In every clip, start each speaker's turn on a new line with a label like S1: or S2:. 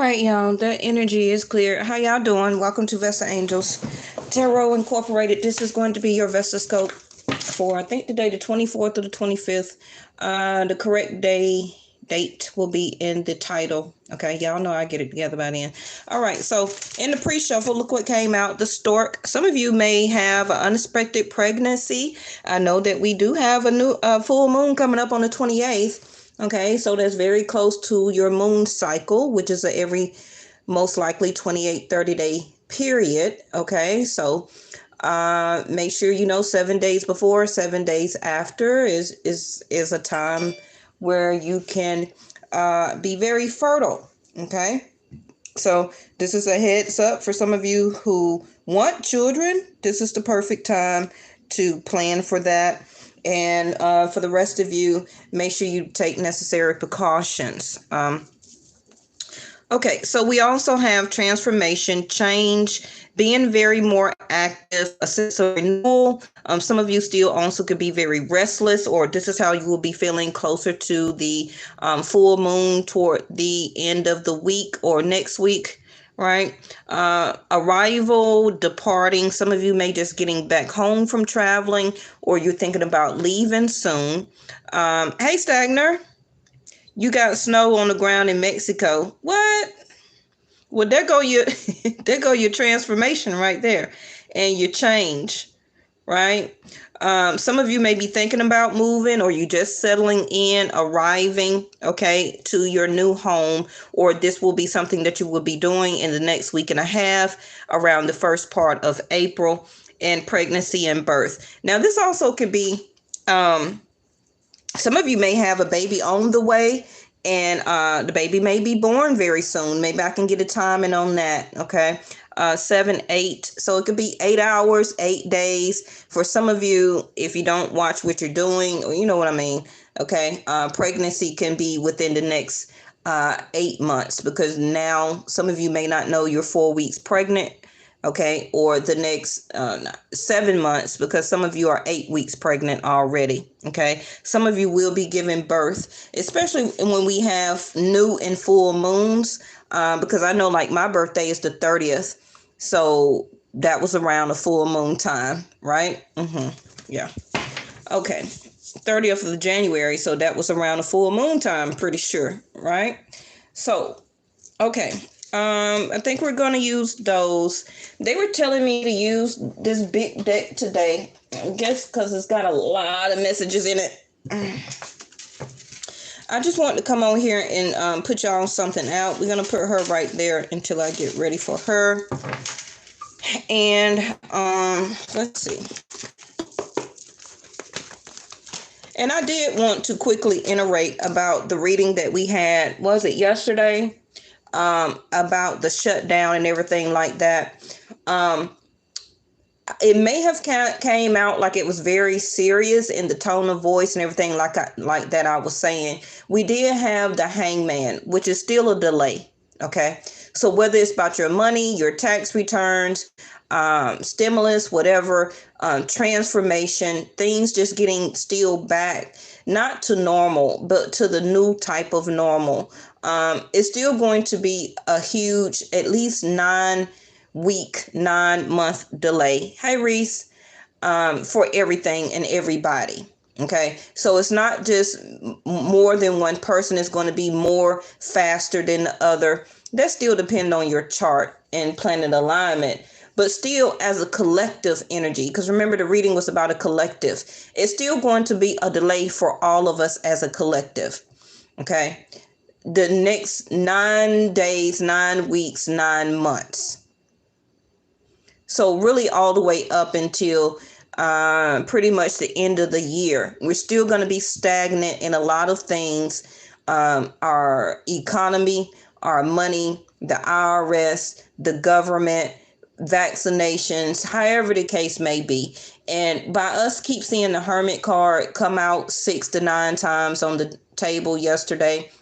S1: right, y'all. That energy is clear. How y'all doing? Welcome to Vesta Angels Tarot Incorporated. This is going to be your Vesta scope for, I think, today, the 24th or the 25th. The correct date will be in the title. Okay, y'all know I get it together by then. All right, so in the pre-shuffle, look what came out. The stork. Some of you may have an unexpected pregnancy. I know that we do have a new full moon coming up on the 28th. Okay, so that's very close to your moon cycle, which is every most likely 28, 30-day period. Okay, so make sure you know 7 days before, 7 days after is a time where you can be very fertile. Okay, so this is a heads up for some of you who want children. This is the perfect time to plan for that. And for the rest of you, make sure you take necessary precautions. Okay, so we also have transformation, change, being very more active, a sense of renewal. Some of you still also could be very restless, or this is how you will be feeling closer to the full moon toward the end of the week or next week. Right? Arrival, departing. Some of you may just getting back home from traveling, or you're thinking about leaving soon. Hey, Stagner, you got snow on the ground in Mexico. What? Well, there go your transformation right there, and your change, right? Some of you may be thinking about moving, or you just settling in, arriving, okay, to your new home, or this will be something that you will be doing in the next week and a half around the first part of April, and pregnancy and birth. Now, this also could be, some of you may have a baby on the way, and the baby may be born very soon. Maybe I can get a timing on that, okay? 7, 8. So it could be 8 hours, 8 days. For some of you, if you don't watch what you're doing, or you know what I mean, okay? Pregnancy can be within the next 8 months, because now some of you may not know you're 4 weeks pregnant, okay? Or the next 7 months, because some of you are 8 weeks pregnant already, okay? Some of you will be giving birth, especially when we have new and full moons, because I know, like, my birthday is the 30th. So that was around a full moon time, right? Yeah. Okay. 30th of January. So that was around a full moon time, pretty sure, right? So, okay. I think we're going to use those. They were telling me to use this big deck today, I guess because it's got a lot of messages in it. I just want to come on here and put y'all something out. We're going to put her right there until I get ready for her. And let's see. And I did want to quickly iterate about the reading that we had, was it yesterday? About the shutdown and everything like that. It may have came out like it was very serious in the tone of voice and everything like that I was saying. We did have the Hangman, which is still a delay, okay? So whether it's about your money, your tax returns, stimulus, whatever, transformation, things just getting still back, not to normal, but to the new type of normal. It's still going to be a huge, at least 9-month delay. Hey, Reese, for everything and everybody. Okay, so it's not just more than one person is going to be more faster than the other. That still depends on your chart and planet alignment, but still as a collective energy, because remember the reading was about a collective. It's still going to be a delay for all of us as a collective. Okay, the next 9 days, 9 weeks, 9 months. So really all the way up until pretty much the end of the year. We're still going to be stagnant in a lot of things. Our economy, our money, the IRS, the government, vaccinations, however the case may be. And by us keep seeing the Hermit card come out 6 to 9 times on the table yesterday,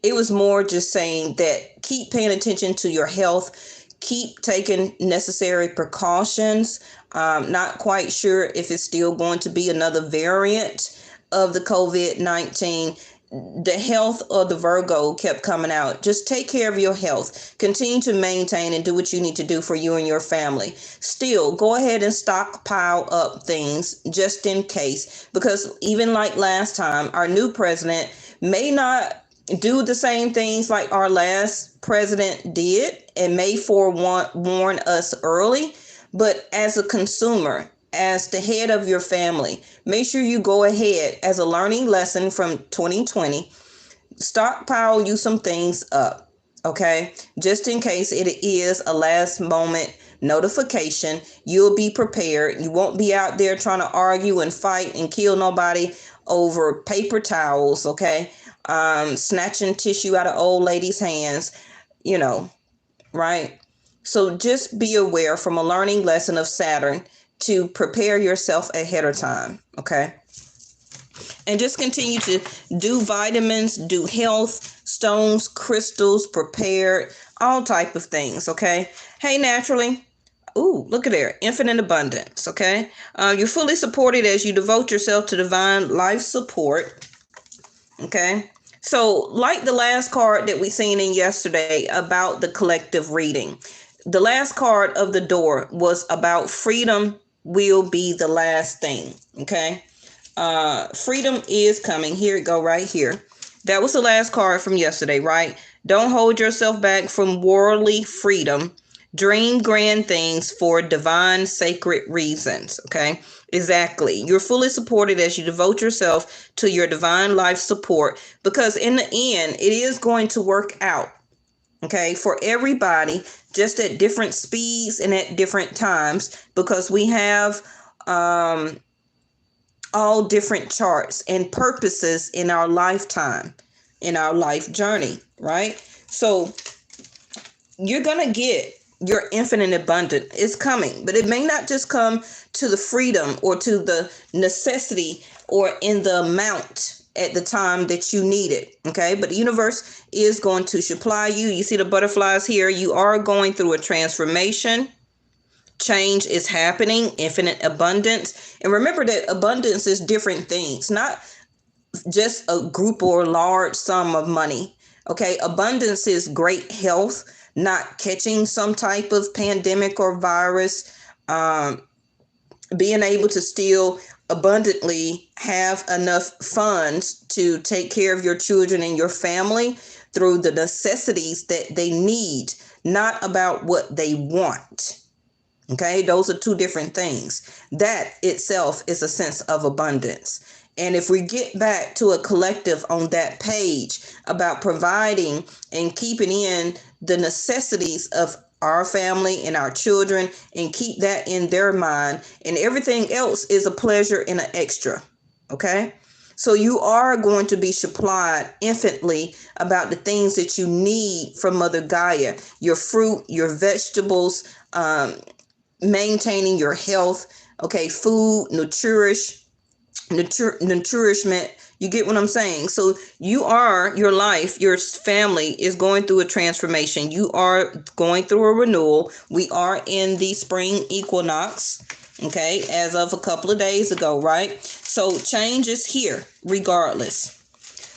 S1: it was more just saying that keep paying attention to your health. Keep taking necessary precautions. Not quite sure if it's still going to be another variant of the COVID-19. the health of the Virgo kept coming out. Just take care of your health. Continue to maintain and do what you need to do for you and your family. Still, go ahead and stockpile up things just in case, because even like last time, our new president may not do the same things like our last president did and may forewarn us early. But as a consumer, as the head of your family, make sure you go ahead as a learning lesson from 2020, stockpile you some things up, okay? Just in case it is a last moment notification, you'll be prepared. You won't be out there trying to argue and fight and kill nobody over paper towels, okay? Snatching tissue out of old ladies' hands, right? So just be aware from a learning lesson of Saturn to prepare yourself ahead of time, okay? And just continue to do vitamins, do health, stones, crystals, prepared, all type of things, okay? Hey, naturally. Ooh, look at there. Infinite abundance, okay? You're fully supported as you devote yourself to divine life support, okay? So like the last card that we seen in yesterday about the collective reading, the last card of the door was about freedom will be the last thing, okay? Freedom is coming. Here it go right here. That was the last card from yesterday, right? Don't hold yourself back from worldly freedom. Dream grand things for divine sacred reasons, okay? Exactly. You're fully supported as you devote yourself to your divine life support, because in the end, it is going to work out, okay, for everybody, just at different speeds and at different times, because we have all different charts and purposes in our lifetime, in our life journey, right? So you're going to get your infinite abundance. It's coming, but it may not just come to the freedom or to the necessity or in the amount at the time that you need it, okay? But the universe is going to supply you. You see the butterflies here. You are going through a transformation. Change is happening, infinite abundance. And remember that abundance is different things, not just a group or large sum of money, okay? Abundance is great health, not catching some type of pandemic or virus, being able to still abundantly have enough funds to take care of your children and your family through the necessities that they need, not about what they want. Okay, those are two different things. That itself is a sense of abundance. And if we get back to a collective on that page about providing and keeping in the necessities of our family and our children, and keep that in their mind, and everything else is a pleasure and an extra. Okay, so you are going to be supplied infinitely about the things that you need from Mother Gaia, your fruit, your vegetables, maintaining your health, okay, food, nourishment. You get what I'm saying? So you are, your life, your family is going through a transformation. You are going through a renewal. We are in the spring equinox, okay, as of a couple of days ago, right? So change is here regardless.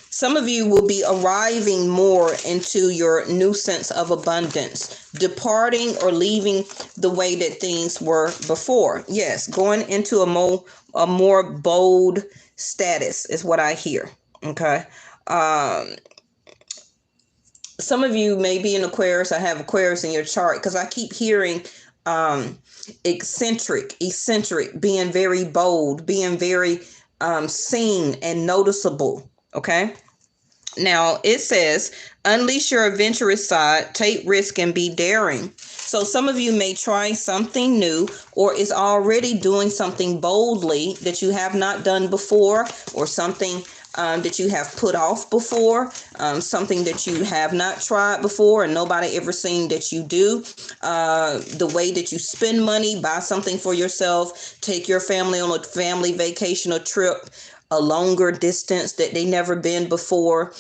S1: Some of you will be arriving more into your new sense of abundance, departing or leaving the way that things were before. Yes, going into a more bold status is what I hear. Okay. Some of you may be in Aquarius. I have Aquarius in your chart because I keep hearing eccentric, being very bold, being very seen and noticeable. Okay. Now it says, unleash your adventurous side, take risk and be daring. So some of you may try something new or is already doing something boldly that you have not done before, or something that you have put off before, something that you have not tried before and nobody ever seen that you do. The way that you spend money, buy something for yourself, take your family on a family vacation or trip, a longer distance that they never been before,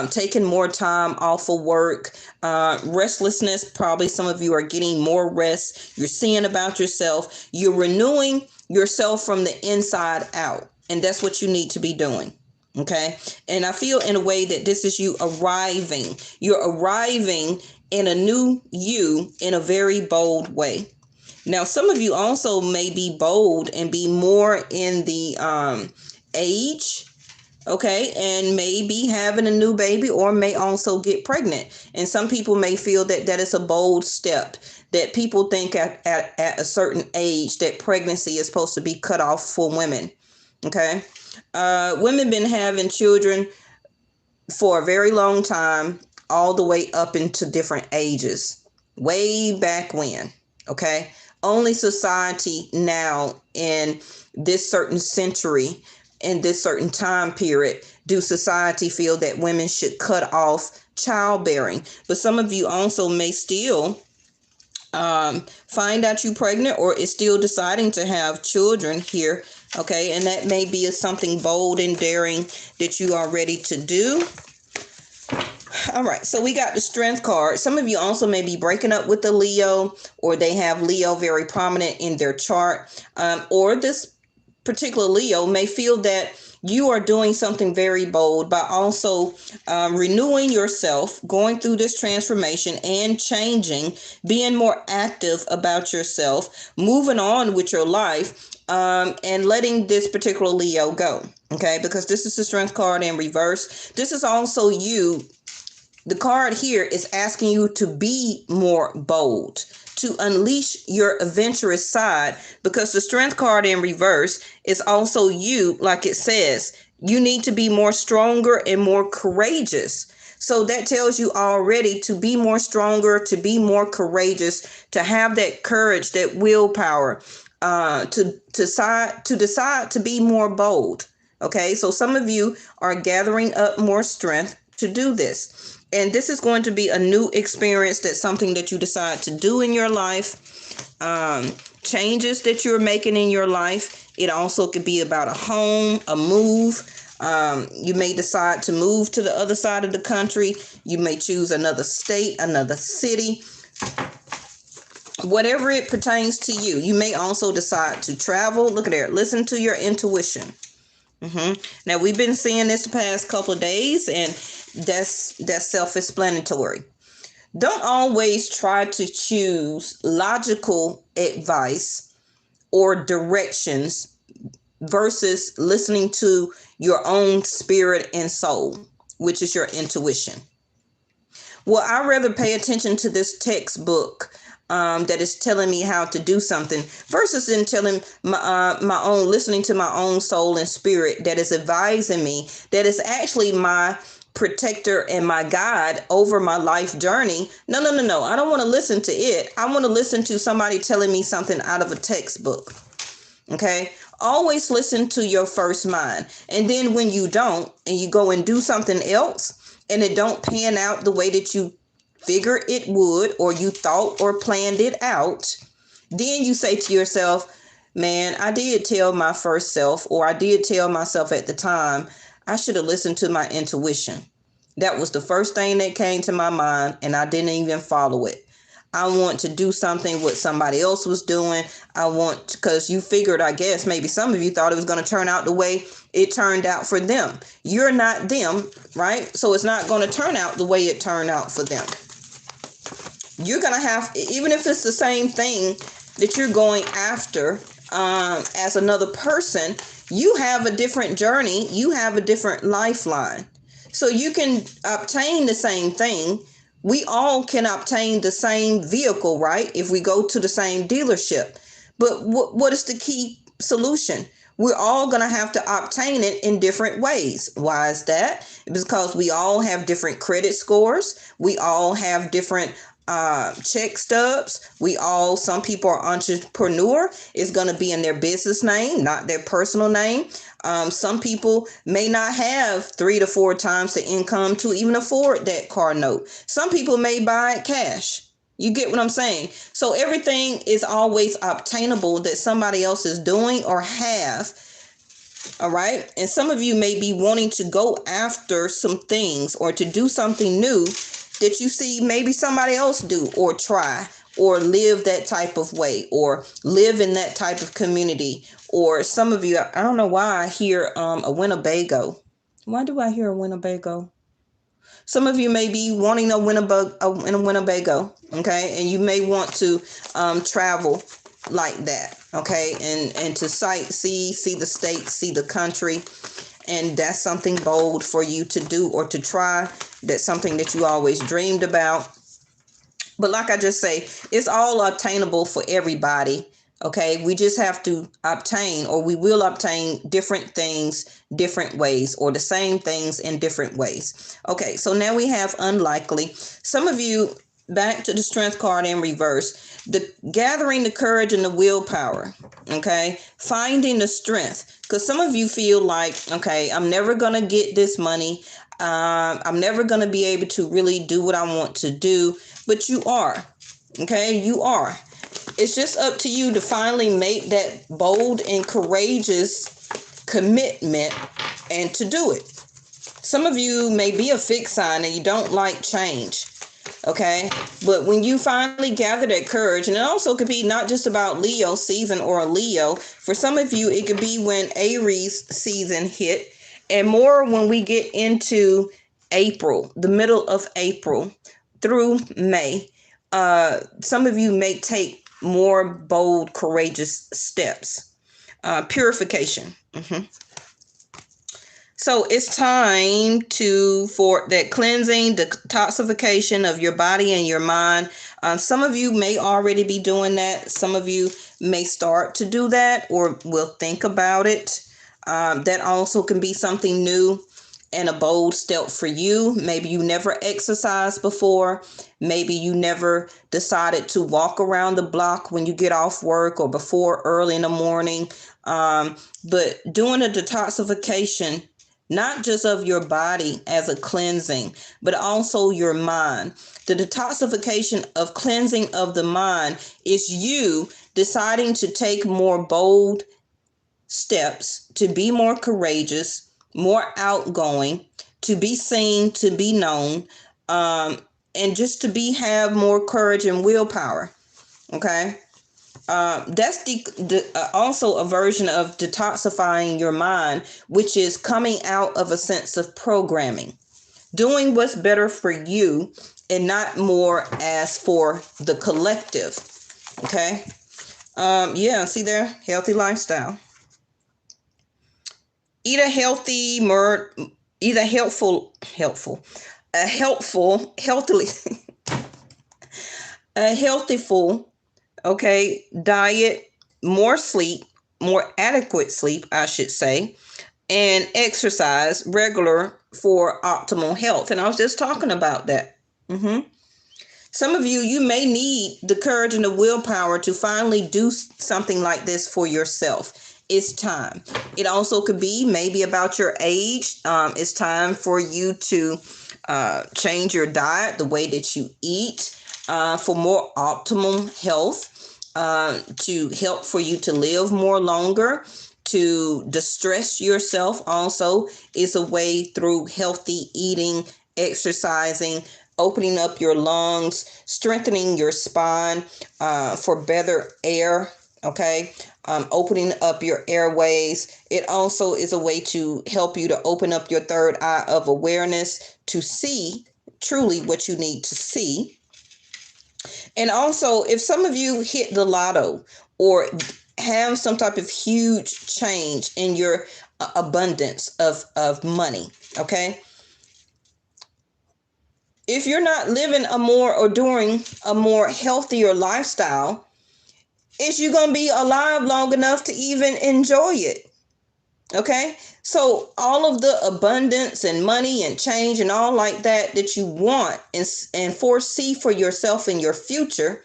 S1: taking more time off of work, restlessness. Probably some of you are getting more rest. You're seeing about yourself. You're renewing yourself from the inside out. And that's what you need to be doing. Okay. And I feel in a way that this is you arriving. You're arriving in a new you in a very bold way. Now, some of you also may be bold and be more in the age, okay, and may be having a new baby or may also get pregnant. And some people may feel that that is a bold step, that people think at a certain age that pregnancy is supposed to be cut off for women. Okay. Women been having children for a very long time, all the way up into different ages, way back when. Okay. Only society now in this certain century, in this certain time period, do society feel that women should cut off childbearing. But some of you also may still find out you're pregnant or is still deciding to have children here. Okay. And that may be something bold and daring that you are ready to do. All right. So we got the Strength card. Some of you also may be breaking up with the Leo, or they have Leo very prominent in their chart. Or this particular Leo may feel that you are doing something very bold by also renewing yourself, going through this transformation and changing, being more active about yourself, moving on with your life, and letting this particular Leo go. Okay, because this is the Strength card in reverse. This is also you. The card here is asking you to be more bold, to unleash your adventurous side, because the Strength card in reverse is also you. Like it says, you need to be more stronger and more courageous. So that tells you already to be more stronger, to be more courageous, to have that courage, that willpower, to decide to be more bold. Okay, so some of you are gathering up more strength to do this. And this is going to be a new experience, that's something that you decide to do in your life, changes that you're making in your life. It also could be about a home, a move. You may decide to move to the other side of the country. You may choose another state, another city, whatever it pertains to you. You may also decide to travel. Look at there. Listen to your intuition. Now, we've been seeing this the past couple of days, and that's self-explanatory. Don't always try to choose logical advice or directions versus listening to your own spirit and soul, which is your intuition. Well, I'd rather pay attention to this textbook that is telling me how to do something versus in telling my own, listening to my own soul and spirit that is advising me, that is actually my protector and my guide over my life journey. No. I don't want to listen to it. I want to listen to somebody telling me something out of a textbook. Okay. Always listen to your first mind. And then when you don't, and you go and do something else and it don't pan out the way that you figure it would, or you thought or planned it out, then you say to yourself, man, I did tell my first self, or I did tell myself at the time, I should have listened to my intuition. That was the first thing that came to my mind, and I didn't even follow it. I want to do something what somebody else was doing. Because you figured, I guess, maybe some of you thought it was going to turn out the way it turned out for them. You're not them, right? So it's not going to turn out the way it turned out for them. You're going to have, even if it's the same thing that you're going after as another person, you have a different journey. You have a different lifeline. So you can obtain the same thing. We all can obtain the same vehicle, right? If we go to the same dealership. But what is the key solution? We're all going to have to obtain it in different ways. Why is that? Because we all have different credit scores. We all have different check stubs. Some people are entrepreneur. It's going to be in their business name, not their personal name. Some people may not have 3 to 4 times the income to even afford that car note. Some people may buy it cash. You get what I'm saying? So everything is always obtainable that somebody else is doing or have. All right. And some of you may be wanting to go after some things or to do something new that you see maybe somebody else do or try or live that type of way or live in that type of community. Or some of you, I don't know why I hear a Winnebago. Why do I hear a Winnebago? Some of you may be wanting a Winnebago, okay, and you may want to travel like that, okay, and to sightsee, see the state, see the country, and that's something bold for you to do or to try. That's something that you always dreamed about. But like I just say, it's all obtainable for everybody. Okay, we just have to obtain, or we will obtain different things different ways, or the same things in different ways. Okay, so now we have unlikely. Some of you, back to the strength card in reverse, the gathering the courage and the willpower. Okay, finding the strength, because some of you feel like, okay, I'm never gonna get this money. I'm never gonna be able to really do what I want to do, but you are. Okay, you are. It's just up to you to finally make that bold and courageous commitment and to do it. Some of you may be a fixed sign and you don't like change. Okay, but when you finally gather that courage, and it also could be not just about Leo season or a Leo. For some of you, it could be when Aries season hit, and more when we get into April, the middle of April through May. Some of you may take more bold, courageous steps. Purification. So it's time for that cleansing, detoxification of your body and your mind. Some of you may already be doing that. Some of you may start to do that or will think about it. That also can be something new and a bold step for you. Maybe you never exercised before. Maybe you never decided to walk around the block when you get off work or before early in the morning. But doing a detoxification, not just of your body as a cleansing, but also your mind. The detoxification of cleansing of the mind is you deciding to take more bold steps, to be more courageous, more outgoing, to be seen, to be known, and just to have more courage and willpower. Okay. That's also a version of detoxifying your mind, which is coming out of a sense of programming, doing what's better for you and not more as for the collective. Okay. Yeah, see there, healthy lifestyle. Eat a healthy, eat a healthful, healthily, a healthful, okay, diet, more sleep, more adequate sleep, I should say, and exercise regular for optimal health. And I was just talking about that. Some of you may need the courage and the willpower to finally do something like this for yourself. It's time. It also could be maybe about your age. It's time for you to change your diet, the way that you eat, for more optimal health, to help for you to live more longer, to distress yourself also is a way through healthy eating, exercising, opening up your lungs, strengthening your spine for better air. Okay. Opening up your airways. It also is a way to help you to open up your third eye of awareness to see truly what you need to see. And also, if some of you hit the lotto or have some type of huge change in your abundance of money, okay? If you're not living a more or doing a more healthier lifestyle, is you going to be alive long enough to even enjoy it? Okay, so all of the abundance and money and change and all like that you want and foresee for yourself in your future,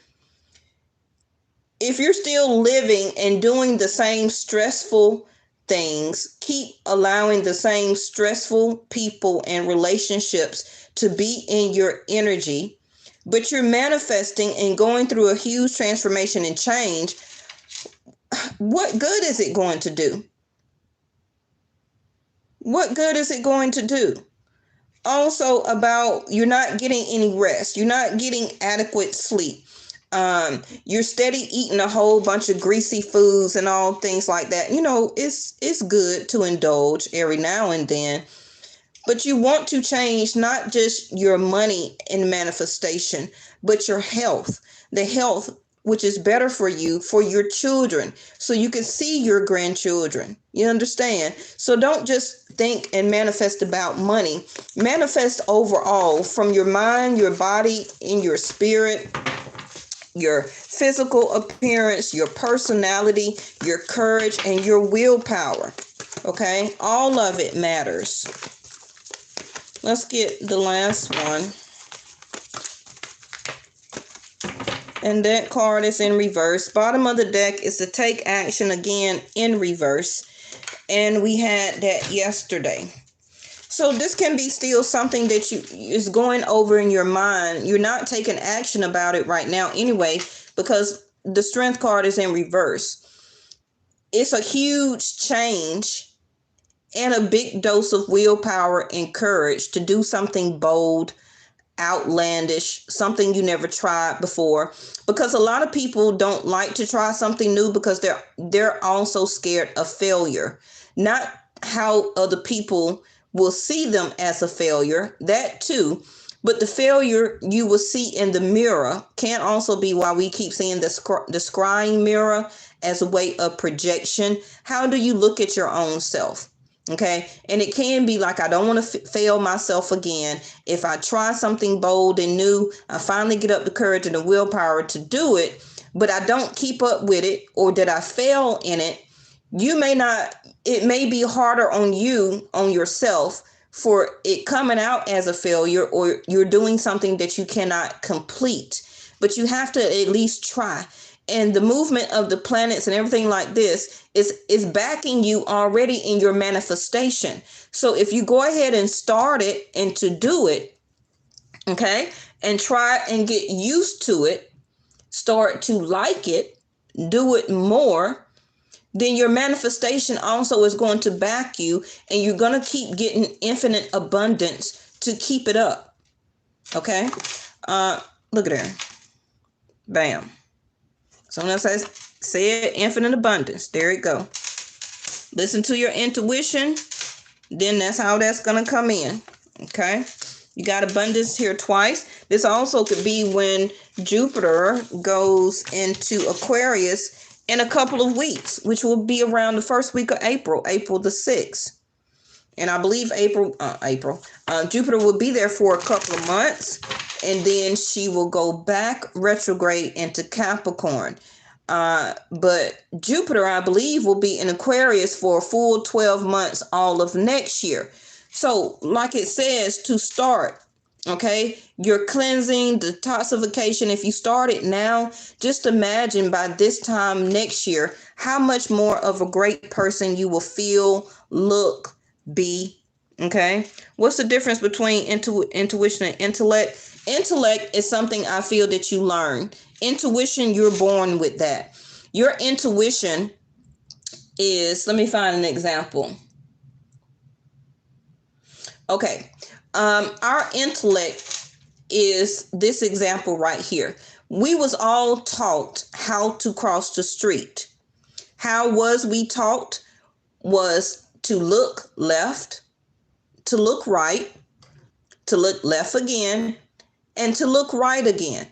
S1: if you're still living and doing the same stressful things, keep allowing the same stressful people and relationships to be in your energy, but you're manifesting and going through a huge transformation and change, what good is it going to do? What good is it going to do? Also, about you're not getting any rest. You're not getting adequate sleep. You're steady eating a whole bunch of greasy foods and all things like that. You know, it's good to indulge every now and then, But you want to change not just your money in manifestation, but your health, the health which is better for you, for your children, so you can see your grandchildren. You understand? So don't just think and manifest about money. Manifest overall, from your mind, your body, in your spirit, your physical appearance, your personality, your courage, and your willpower. Okay? All of it matters. Let's get the last one. And that card is in reverse. Bottom of the deck is to take action, again in reverse. And we had that yesterday. So this can be still something that is going over in your mind. You're not taking action about it right now anyway, because the Strength card is in reverse. It's a huge change and a big dose of willpower and courage to do something bold, outlandish, something you never tried before, because a lot of people don't like to try something new because they're also scared of failure. Not how other people will see them as a failure, that too, but the failure you will see in the mirror can also be why we keep seeing the scrying mirror as a way of projection. How do you look at your own self? Okay. And it can be like, I don't want to fail myself again. If I try something bold and new, I finally get up the courage and the willpower to do it, but I don't keep up with it, or that I fail in it. It may be harder on you, on yourself, for it coming out as a failure, or you're doing something that you cannot complete, but you have to at least try. And the movement of the planets and everything like this is backing you already in your manifestation. So if you go ahead and start it and to do it, okay, and try and get used to it, start to like it, do it more, then your manifestation also is going to back you, and you're going to keep getting infinite abundance to keep it up. Okay. Look at that. Bam. Someone else said infinite abundance. There it go. Listen to your intuition. Then that's how that's going to come in. Okay. You got abundance here twice. This also could be when Jupiter goes into Aquarius in a couple of weeks, which will be around the first week of April the 6th. And I believe Jupiter will be there for a couple of months, and then she will go back retrograde into Capricorn. But Jupiter, I believe, will be in Aquarius for a full 12 months, all of next year. So like it says, to start, okay, your cleansing, detoxification, if you start it now, just imagine by this time next year how much more of a great person you will feel, look, be. Okay, what's the difference between intuition and intellect? Intellect is something I feel that you learn. Intuition, you're born with that. Your intuition is, let me find an example. Okay, our intellect is this example right here. We was all taught how to cross the street. How was we taught? Was to look left, to look right, to look left again, and to look right again.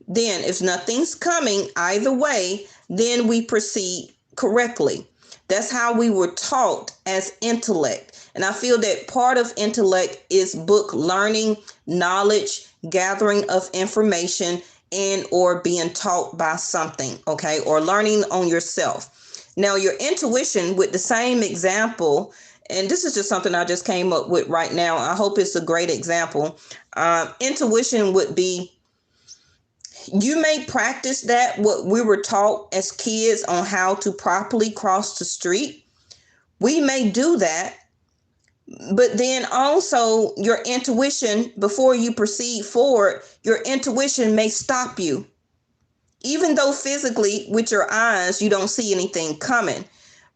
S1: Then if nothing's coming either way, then we proceed correctly. That's how we were taught as intellect. And I feel that part of intellect is book learning, knowledge, gathering of information, and or being taught by something, okay, or learning on yourself. Now your intuition, with the same example, and this is just something I just came up with right now. I hope it's a great example. Intuition would be, you may practice that, what we were taught as kids on how to properly cross the street. We may do that, but then also your intuition, before you proceed forward, your intuition may stop you. Even though physically with your eyes, you don't see anything coming.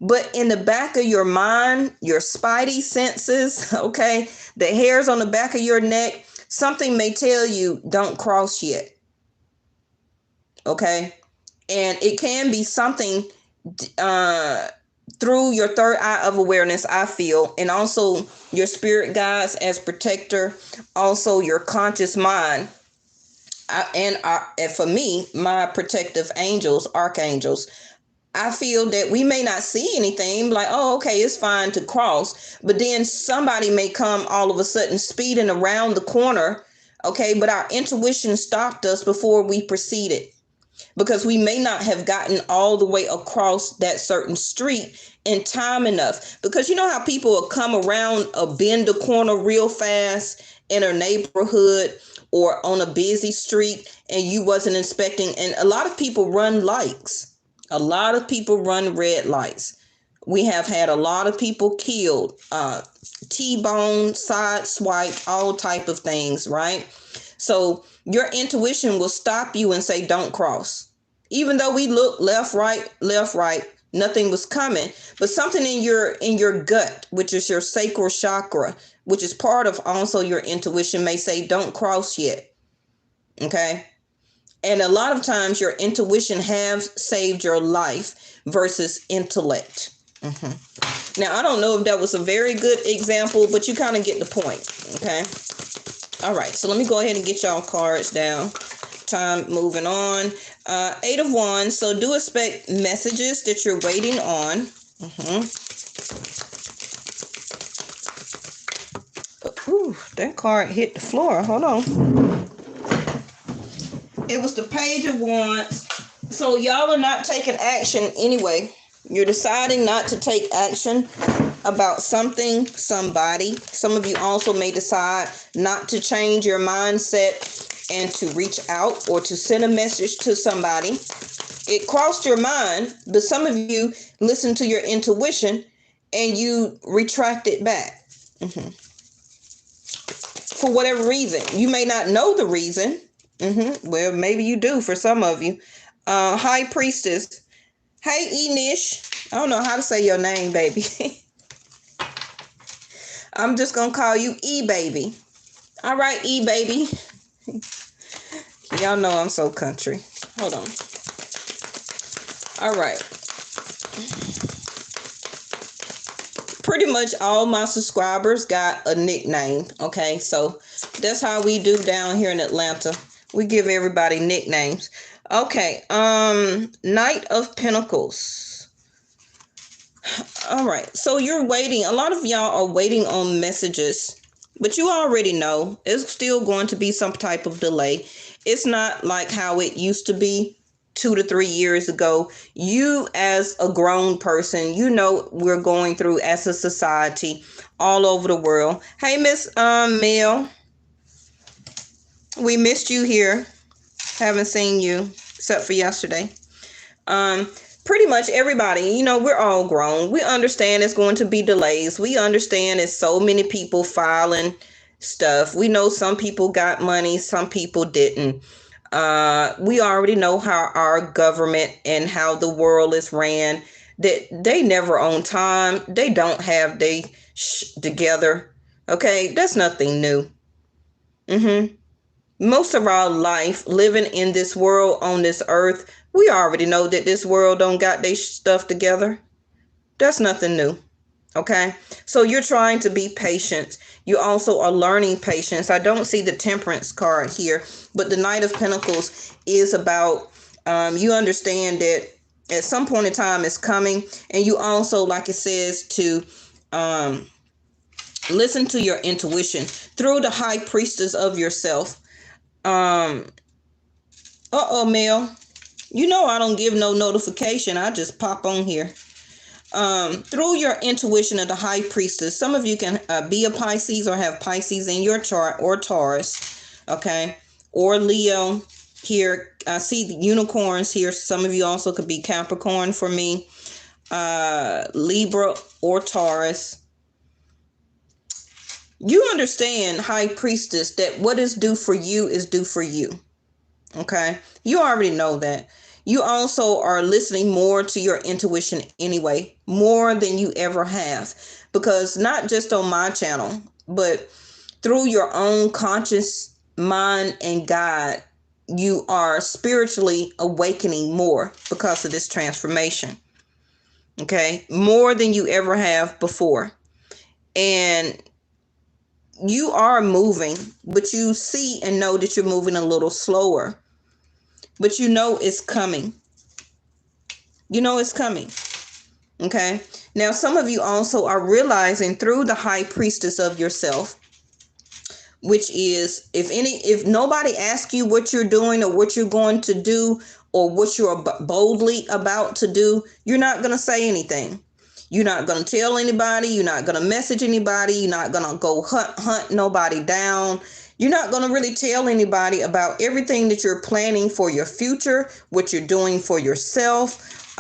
S1: But in the back of your mind, your spidey senses, okay, the hairs on the back of your neck, something may tell you don't cross yet. Okay. And it can be something through your third eye of awareness, I feel, and also your spirit guides as protector, also your conscious mind, and for me, my protective angels, archangels, I feel that we may not see anything, like, oh, okay, it's fine to cross, but then somebody may come all of a sudden speeding around the corner, okay, but our intuition stopped us before we proceeded, because we may not have gotten all the way across that certain street in time enough. Because you know how people will come around a bend a corner real fast in a neighborhood or on a busy street, and you wasn't inspecting. And a lot of people run lights. A lot of people run red lights. We have had a lot of people killed, T-bone, side swipe, all type of things, right? So your intuition will stop you and say, don't cross. Even though we look left, right, nothing was coming. But something in your gut, which is your sacral chakra, which is part of also your intuition, may say, don't cross yet. Okay? And a lot of times your intuition has saved your life versus intellect. Now, I don't know if that was a very good example, but you kind of get the point. Okay. All right. So let me go ahead and get y'all cards down. Time moving on. 8 of Wands. So do expect messages that you're waiting on. Ooh, that card hit the floor. Hold on. It was the Page of Wands. So y'all are not taking action anyway. You're deciding not to take action about something, somebody. Some of you also may decide not to change your mindset and to reach out or to send a message to somebody. It crossed your mind, but some of you listen to your intuition and you retract it back. For whatever reason. You may not know the reason. Well, maybe you do for some of you. High Priestess. Hey, Enish. I don't know how to say your name, baby. I'm just going to call you E-Baby. All right, E-Baby. Y'all know I'm so country. Hold on. All right. Pretty much all my subscribers got a nickname. Okay, so that's how we do down here in Atlanta. We give everybody nicknames. Okay, Knight of Pentacles. All right, so you're waiting. A lot of y'all are waiting on messages, but you already know it's still going to be some type of delay. It's not like how it used to be 2 to 3 years ago. You as a grown person, you know we're going through as a society all over the world. Hey, Miss Mel. We missed you here. Haven't seen you except for yesterday. Pretty much everybody, you know, we're all grown. We understand it's going to be delays. We understand it's so many people filing stuff. We know some people got money, some people didn't. We already know how our government and how the world is ran. That they never on time. They don't have they together. Okay, that's nothing new. Most of our life living in this world on this earth, we already know that this world don't got their stuff together. That's nothing new. Okay, so you're trying to be patient. You also are learning patience. I don't see the Temperance card here, but the Knight of Pentacles is about you understand that at some point in time it's coming, and you also, like it says, to listen to your intuition through the High Priestess of yourself. Mel, you know I don't give no notification. I just pop on here. Through your intuition of the High Priestess, some of you can be a Pisces or have Pisces in your chart, or Taurus, okay, or Leo. Here I see the unicorns here. Some of you also could be Capricorn for me, Libra or Taurus. You understand, High Priestess, that what is due for you is due for you. Okay, you already know that. You also are listening more to your intuition anyway, more than you ever have, because not just on my channel, but through your own conscious mind and God, you are spiritually awakening more because of this transformation. Okay, more than you ever have before. And you are moving, but you see and know that you're moving a little slower. But you know it's coming. You know it's coming. Okay. Now, some of you also are realizing through the high priestess of yourself, which is if nobody asks you what you're doing or what you're going to do or what you're boldly about to do, you're not going to say anything. You're not going to tell anybody. You're not going to message anybody. You're not going to go hunt nobody down. You're not going to really tell anybody about everything that you're planning for your future, what you're doing for yourself.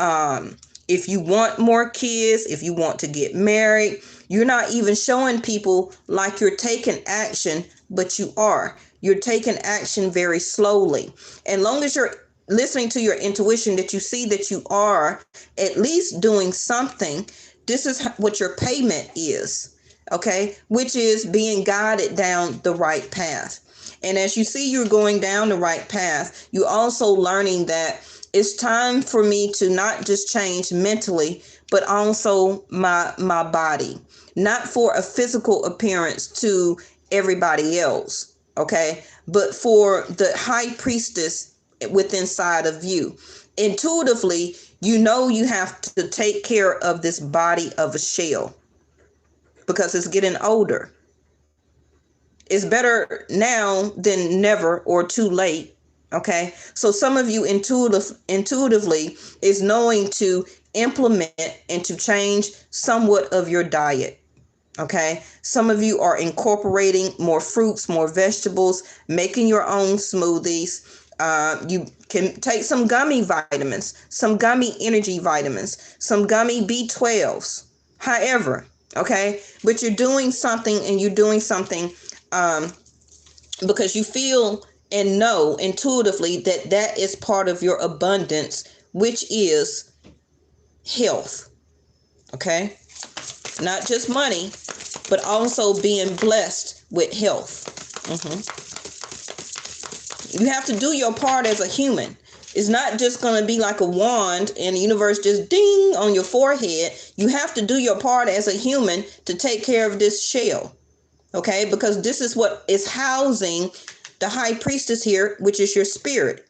S1: If you want more kids, if you want to get married, you're not even showing people like you're taking action, but you are. You're taking action very slowly. And long as you're listening to your intuition, that you see that you are at least doing something, this is what your payment is. Okay, which is being guided down the right path. And as you see you're going down the right path, you're also learning that it's time for me to not just change mentally, but also my body. Not for a physical appearance to everybody else, okay? But for the high priestess within inside of you. Intuitively, you know you have to take care of this body of a shell because it's getting older. It's better now than never or too late. Okay. So some of you intuitively is knowing to implement and to change somewhat of your diet. Okay. Some of you are incorporating more fruits, more vegetables, making your own smoothies. You can take some gummy vitamins, some gummy energy vitamins, some gummy B12s. However, okay. But you're doing something and you're doing something because you feel and know intuitively that that is part of your abundance, which is health. Okay. Not just money, but also being blessed with health. You have to do your part as a human. It's not just going to be like a wand and the universe just ding on your forehead. You have to do your part as a human to take care of this shell. Okay, because this is what is housing the high priestess here, which is your spirit.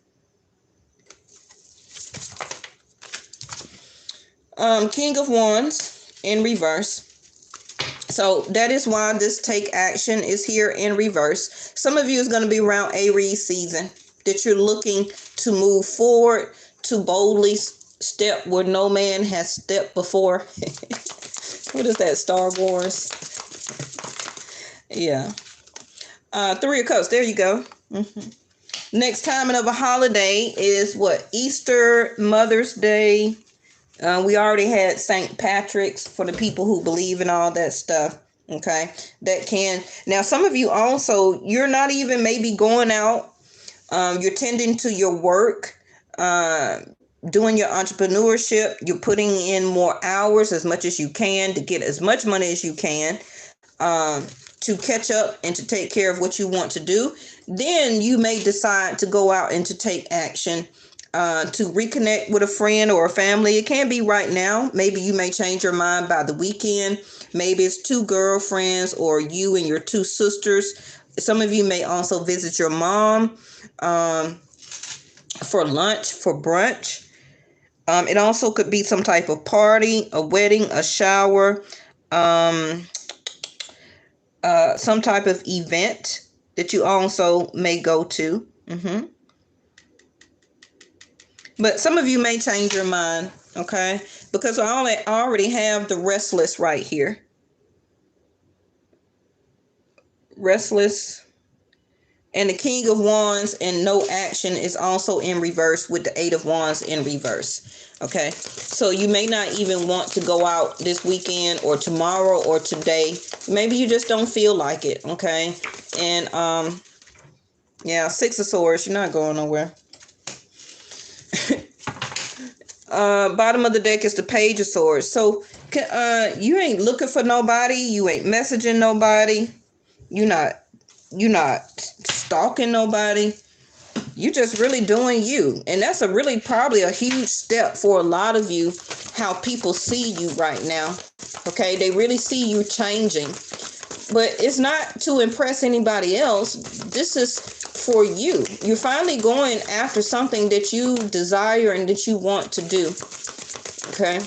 S1: King of Wands in reverse. So that is why this take action is here in reverse. Some of you is going to be around Aries season, that you're looking to move forward, to boldly step where no man has stepped before. What is that, Star Wars? Yeah. Three of Cups. There you go. Next timing of a holiday is what? Easter, Mother's Day. We already had St. Patrick's for the people who believe in all that stuff. Okay. That can. Now, some of you also, you're not even maybe going out. You're tending to your work, doing your entrepreneurship. You're putting in more hours as much as you can to get as much money as you can. To catch up and to take care of what you want to do. Then you may decide to go out and to take action, to reconnect with a friend or a family. It can be right now. Maybe you may change your mind by the weekend. Maybe it's 2 girlfriends or you and your 2 sisters. Some of you may also visit your mom for lunch, for brunch. It also could be some type of party, a wedding, a shower, some type of event that you also may go to. But some of you may change your mind, okay? Because I already have the restless right here. Restless. And the King of Wands and no action is also in reverse with the 8 of Wands in reverse. Okay, so you may not even want to go out this weekend or tomorrow or today. Maybe you just don't feel like it. Okay, and yeah, 6 of Swords. You're not going nowhere. Bottom of the deck is the Page of Swords. So you ain't looking for nobody. You ain't messaging nobody. You're not stalking nobody. You just really doing you. And that's a really probably a huge step for a lot of you, how people see you right now. Okay, they really see you changing. But it's not to impress anybody else. This is for you. You're finally going after something that you desire and that you want to do. Okay.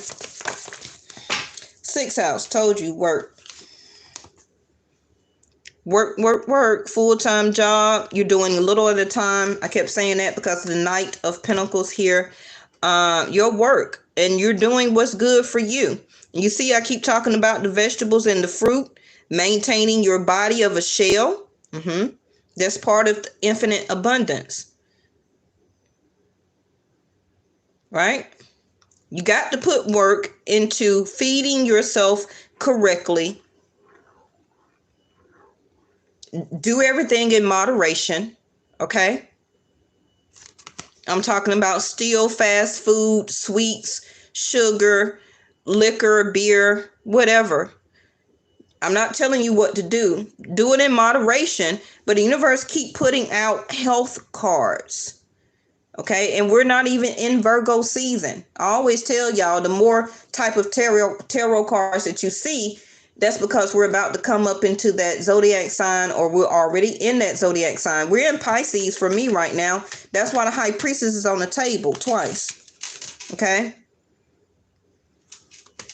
S1: 6th house, told you, work. Work, full-time job. You're doing a little at a time. I kept saying that because of the Knight of Pentacles here. Your work, and you're doing what's good for you. You see, I keep talking about the vegetables and the fruit, maintaining your body of a shell. That's part of the infinite abundance. Right? You got to put work into feeding yourself correctly. Do everything in moderation. Okay? I'm talking about still fast food, sweets, sugar, liquor, beer, whatever. I'm not telling you what to do. Do it in moderation, but the universe keep putting out health cards. Okay, and we're not even in Virgo season. I always tell y'all, the more type of tarot cards that you see, that's because we're about to come up into that zodiac sign, or we're already in that zodiac sign. We're in Pisces for me right now. That's why the High Priestess is on the table twice. Okay.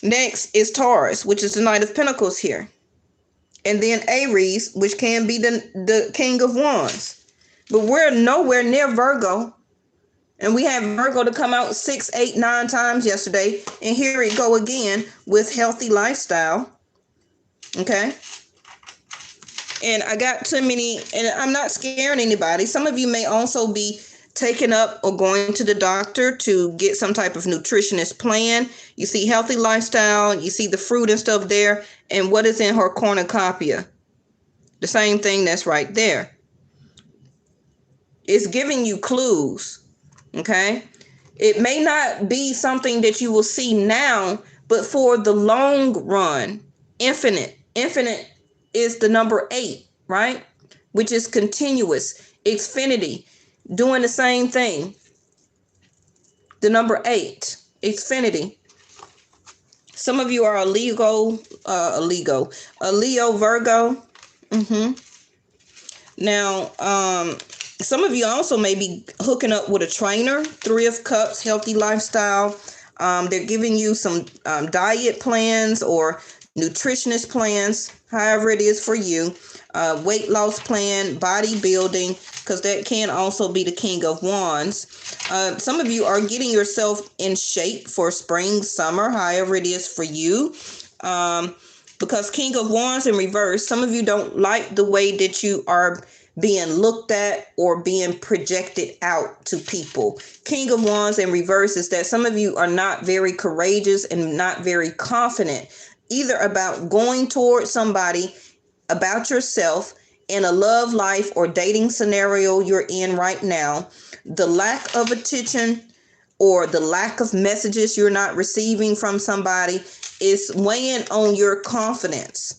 S1: Next is Taurus, which is the Knight of Pentacles here. And then Aries, which can be the King of Wands. But we're nowhere near Virgo. And we had Virgo to come out 6, 8, 9 times yesterday. And here it go again with healthy lifestyle. Okay. And I got too many, and I'm not scaring anybody. Some of you may also be taking up or going to the doctor to get some type of nutritionist plan. You see healthy lifestyle. You see the fruit and stuff there. And what is in her cornucopia? The same thing that's right there. It's giving you clues. Okay. It may not be something that you will see now, but for the long run, infinite is the number 8, right? Which is continuous, Xfinity, doing the same thing. The number 8, Xfinity. Some of you are a Leo, Virgo. Now, some of you also may be hooking up with a trainer. 3 of Cups, healthy lifestyle. They're giving you some diet plans or nutritionist plans, however it is for you. Weight loss plan, bodybuilding, because that can also be the King of Wands. Some of you are getting yourself in shape for spring, summer, however it is for you. Because King of Wands in reverse, some of you don't like the way that you are being looked at or being projected out to people. King of Wands in reverse is that some of you are not very courageous and not very confident, either about going towards somebody, about yourself, in a love life or dating scenario you're in right now. The lack of attention or the lack of messages you're not receiving from somebody is weighing on your confidence.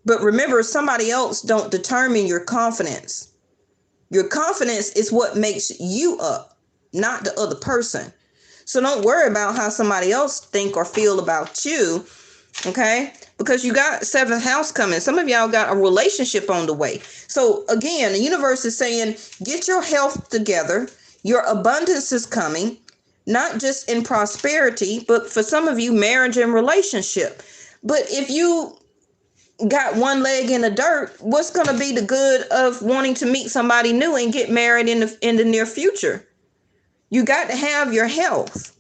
S1: But remember, somebody else don't determine your confidence. Your confidence is what makes you up, not the other person. So don't worry about how somebody else think or feel about you, okay? Because you got 7th house coming. Some of y'all got a relationship on the way. So again, the universe is saying, get your health together. Your abundance is coming, not just in prosperity, but for some of you, marriage and relationship. But if you got one leg in the dirt, what's going to be the good of wanting to meet somebody new and get married in the near future? You got to have your health.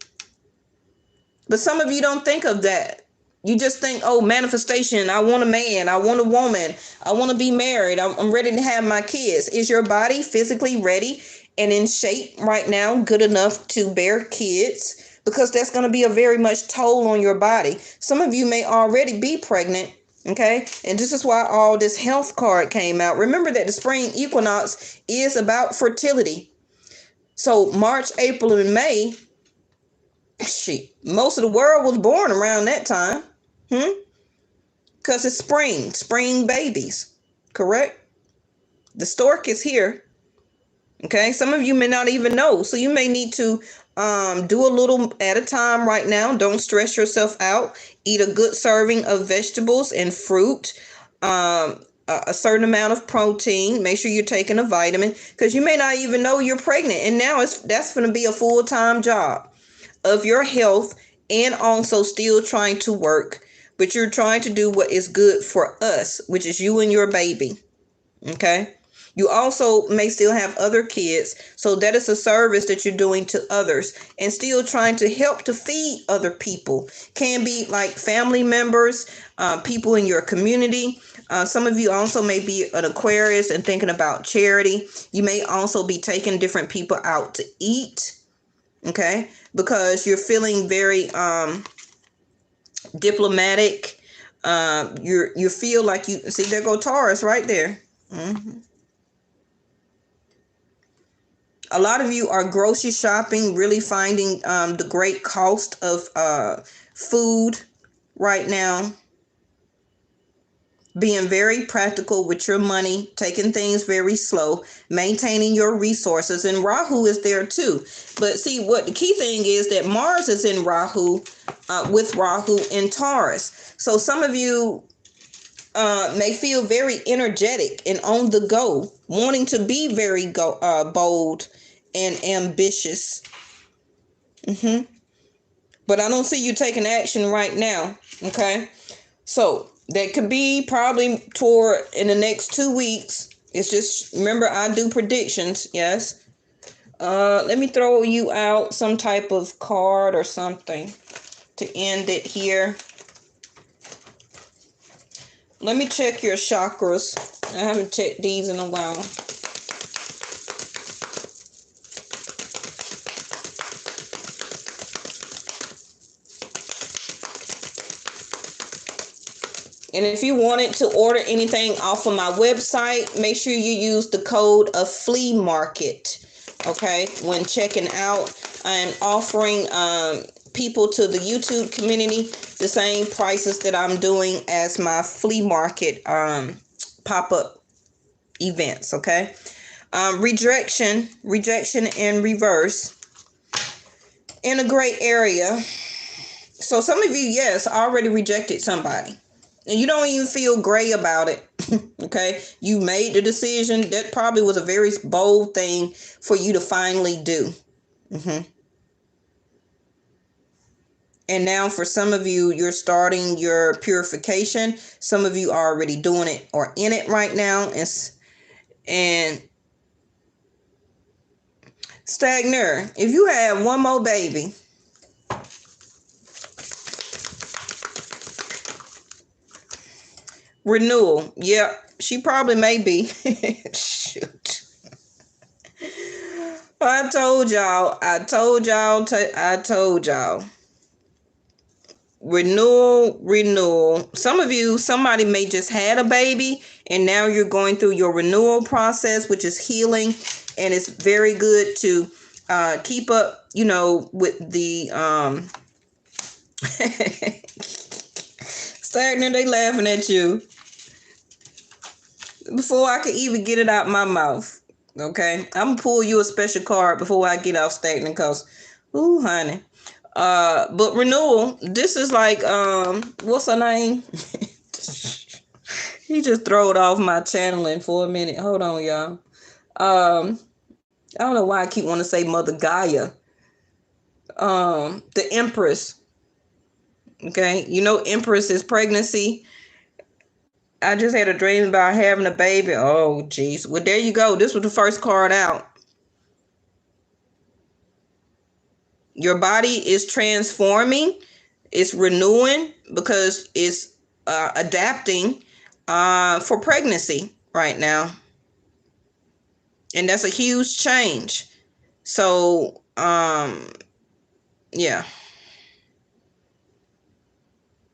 S1: But some of you don't think of that. You just think, oh, manifestation. I want a man. I want a woman. I want to be married. I'm ready to have my kids. Is your body physically ready and in shape right now, good enough to bear kids? Because that's going to be a very much toll on your body. Some of you may already be pregnant. Okay, and this is why all this health card came out. Remember that the spring equinox is about fertility. So March, April, and May, most of the world was born around that time. Because it's spring babies, correct? The stork is here. Okay, some of you may not even know. So you may need to do a little at a time right now. Don't stress yourself out. Eat a good serving of vegetables and fruit. A certain amount of protein. Make sure you're taking a vitamin, because you may not even know you're pregnant. And now that's going to be a full-time job of your health, and also still trying to work. But you're trying to do what is good for us, which is you and your baby. Okay. You also may still have other kids. So that is a service that you're doing to others, and still trying to help to feed other people. Can be like family members, people in your community. Some of you also may be an Aquarius and thinking about charity. You may also be taking different people out to eat. Okay. Because you're feeling very diplomatic. You feel like you see, there go Taurus right there. Mm-hmm. A lot of you are grocery shopping, really finding the great cost of food right now. Being very practical with your money, taking things very slow, maintaining your resources. And Rahu is there too. But see, what the key thing is that Mars is in Rahu, with Rahu in Taurus. So some of you may feel very energetic and on the go, wanting to be very bold and ambitious. But I don't see you taking action right now. Okay. So that could be probably toward in the next 2 weeks. It's just, remember, I do predictions. Yes. Let me throw you out some type of card or something to end it here. Let me check your chakras. I haven't checked these in a while. And if you wanted to order anything off of my website, make sure you use the code of flea market. Okay, when checking out. I'm offering people to the YouTube community the same prices that I'm doing as my flea market pop-up events. Okay. Rejection in reverse in a gray area. So some of you, yes, already rejected somebody, and you don't even feel gray about it. Okay. You made the decision. That probably was a very bold thing for you to finally do. And now for some of you, you're starting your purification. Some of you are already doing it or in it right now. And Stagner, if you have one more baby, renewal. Yeah, she probably may be. Shoot. I told y'all. Renewal. Some of you, somebody may just had a baby, and now you're going through your renewal process, which is healing. And it's very good to keep up, with the Stagner, they laughing at you before I can even get it out my mouth. Okay, I'm gonna pull you a special card before I get off Stagner, because ooh, honey. But renewal, this is like what's her name? He just throwed off my channeling for a minute. Hold on, y'all. I don't know why I keep wanting to say Mother Gaia. The Empress. Okay, Empress is pregnancy. I just had a dream about having a baby. Oh, geez. Well, there you go. This was the first card out. Your body is transforming. It's renewing because it's adapting for pregnancy right now. And that's a huge change. So, yeah.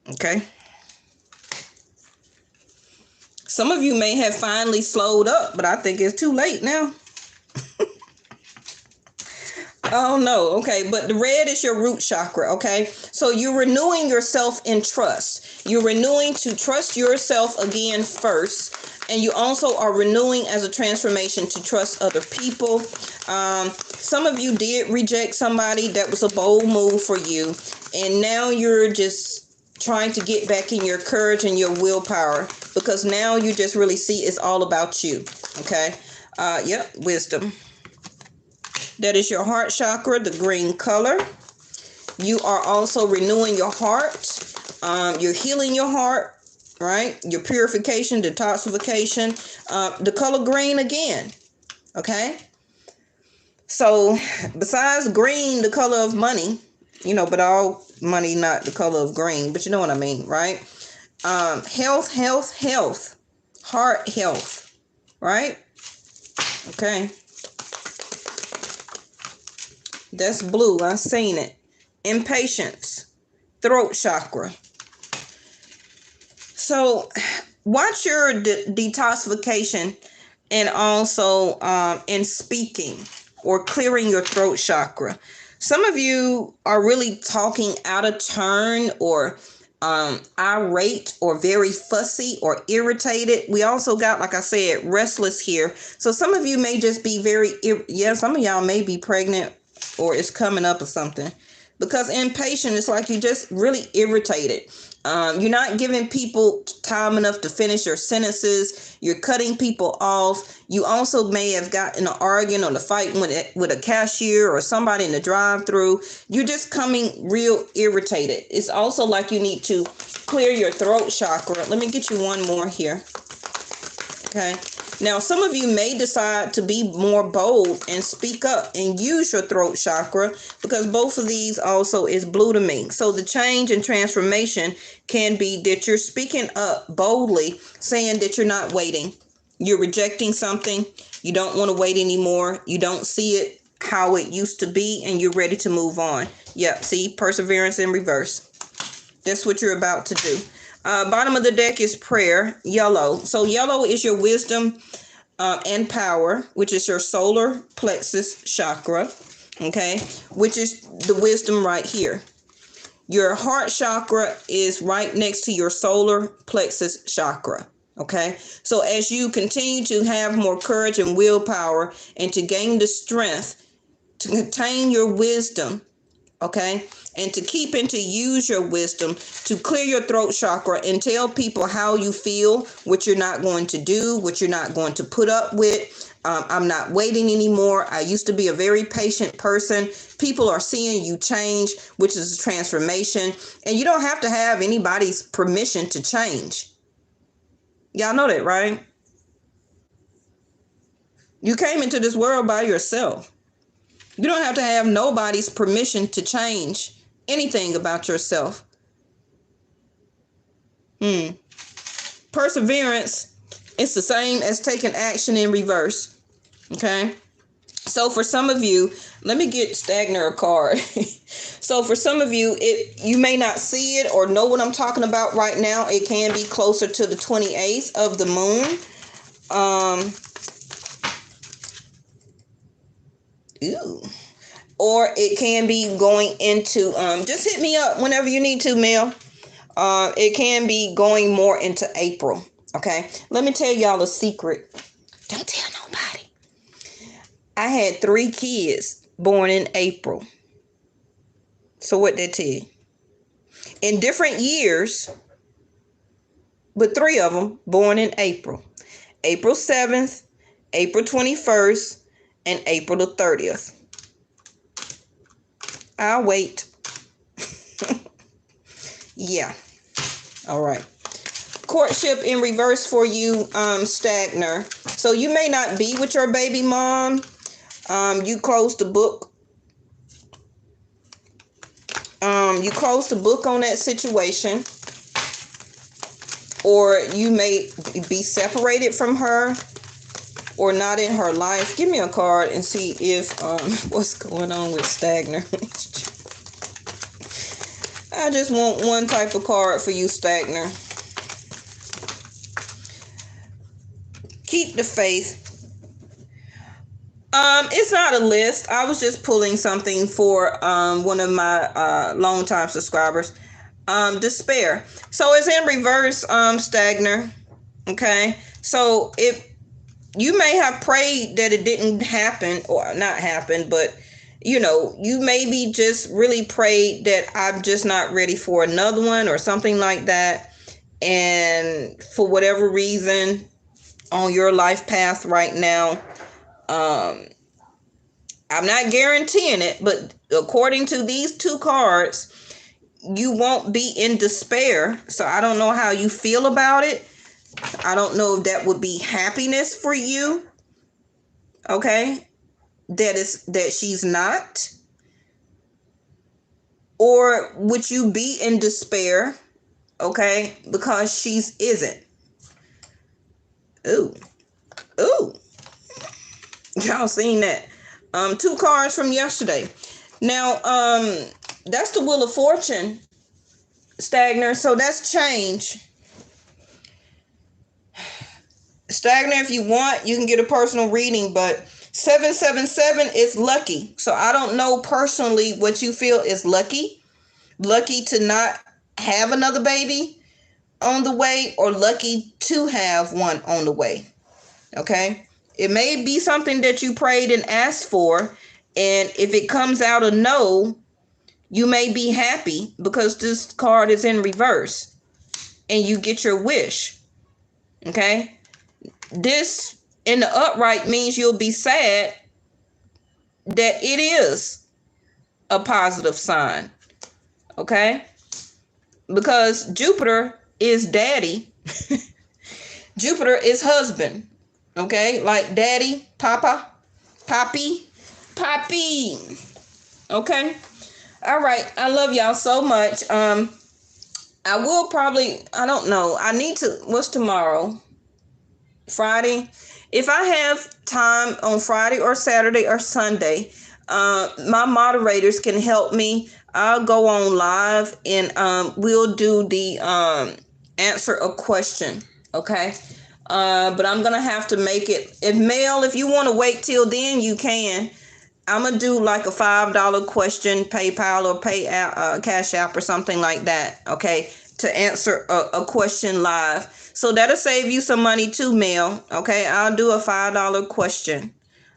S1: Okay. Some of you may have finally slowed up, but I think it's too late now. Oh, no. Okay. But the red is your root chakra. Okay. So you're renewing yourself in trust. You're renewing to trust yourself again first. And you also are renewing as a transformation to trust other people. Some of you did reject somebody. That was a bold move for you. And now you're just trying to get back in your courage and your willpower, because now you just really see it's all about you. Okay. Yep. Wisdom. That is your heart chakra, the green color. You are also renewing your heart. You're healing your heart, right? Your purification, detoxification. The color green again. Okay. So besides green, the color of money, but all money, not the color of green, but you know what I mean, right? Health, heart health, right? Okay. That's blue. I've seen it. Impatience, throat chakra. So watch your detoxification, and also in speaking or clearing your throat chakra. Some of you are really talking out of turn, or irate, or very fussy or irritated. We also got, like I said, restless here. So some of you may just be some of y'all may be pregnant, or it's coming up or something. Because impatient, it's like you're just really irritated. You're not giving people time enough to finish your sentences. You're cutting people off. You also may have gotten an argument or a fight with a cashier or somebody in the drive-thru. You're just coming real irritated. It's also like you need to clear your throat chakra. Let me get you one more here. Okay. Now, some of you may decide to be more bold and speak up and use your throat chakra, because both of these also is blue to me. So the change and transformation can be that you're speaking up boldly, saying that you're not waiting. You're rejecting something. You don't want to wait anymore. You don't see it how it used to be, and you're ready to move on. Yep. See, perseverance in reverse. That's what you're about to do. Bottom of the deck is prayer, yellow. So yellow is your wisdom and power, which is your solar plexus chakra, okay, which is the wisdom right here. Your heart chakra is right next to your solar plexus chakra, okay? So as you continue to have more courage and willpower, and to gain the strength to contain your wisdom, okay, and to keep and to use your wisdom to clear your throat chakra and tell people how you feel, what you're not going to do, what you're not going to put up with. I'm not waiting anymore. I used to be a very patient person. People are seeing you change, which is a transformation. And you don't have to have anybody's permission to change. Y'all know that, right? You came into this world by yourself. You don't have to have nobody's permission to change anything about yourself. Perseverance, it's the same as taking action in reverse. Okay. So for some of you, let me get Stagner a card. So for some of you, you may not see it or know what I'm talking about right now. It can be closer to the 28th of the moon. Or it can be going into, just hit me up whenever you need to, Mel. It can be going more into April. Okay. Let me tell y'all a secret. Don't tell nobody. I had 3 kids born in April. So what that tell you? In different years, but 3 of them born in April. April 7th, April 21st, and April the 30th. I'll wait. Yeah. All right. Courtship in reverse for you, Stagner. So you may not be with your baby mom. You closed the book. You closed the book on that situation. Or you may be separated from her, or not in her life. Give me a card and see if what's going on with Stagner. I just want one type of card for you, Stagner. Keep the faith. It's not a list. I was just pulling something for one of my longtime subscribers. Despair. So it's in reverse, Stagner. Okay, so if you may have prayed that it didn't happen, or not happen, but you maybe just really prayed that I'm just not ready for another one or something like that. And for whatever reason on your life path right now, I'm not guaranteeing it, but according to these two cards, you won't be in despair. So I don't know how you feel about it. I don't know if that would be happiness for you. Okay, that she's not, or would you be in despair, okay, because she's isn't. Ooh, ooh, y'all seen that? Two cards from yesterday. Now, that's the Wheel of Fortune, Stagner. So that's change. Stagner, if you want, you can get a personal reading, but 777 is lucky. So I don't know personally what you feel is lucky. Lucky to not have another baby on the way, or lucky to have one on the way. Okay, it may be something that you prayed and asked for, and if it comes out a no, you may be happy because this card is in reverse and you get your wish. Okay, this in the upright means you'll be sad that it is a positive sign. Okay, because Jupiter is daddy. Jupiter is husband. Okay, like daddy, papa, poppy, poppy. Okay, all right. I love y'all so much. I will probably, I don't know, I need to, what's tomorrow? Friday. If I have time on Friday or Saturday or Sunday, my moderators can help me. I'll go on live and we'll do the answer a question. Okay, but I'm gonna have to make it. If Mel, if you want to wait till then, you can. I'm gonna do like a $5 question, PayPal or Cash App or something like that. Okay, to answer a question live. So that'll save you some money too, Mel. Okay, I'll do a $5 question.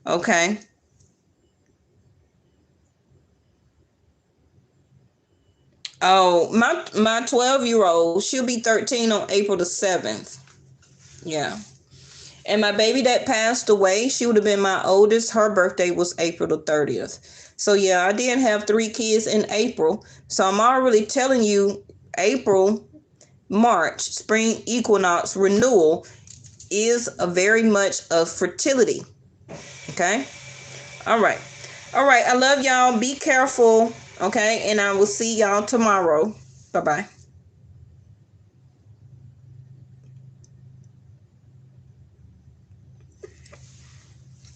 S1: Okay. Oh, my 12-year-old, she'll be 13 on April the 7th. Yeah. And my baby that passed away, she would have been my oldest. Her birthday was April the 30th. So yeah, I did have 3 kids in April. So I'm already telling you, April, March, spring equinox renewal is a very much of fertility. Okay. All right. All right. I love y'all. Be careful. Okay. And I will see y'all tomorrow. Bye-bye.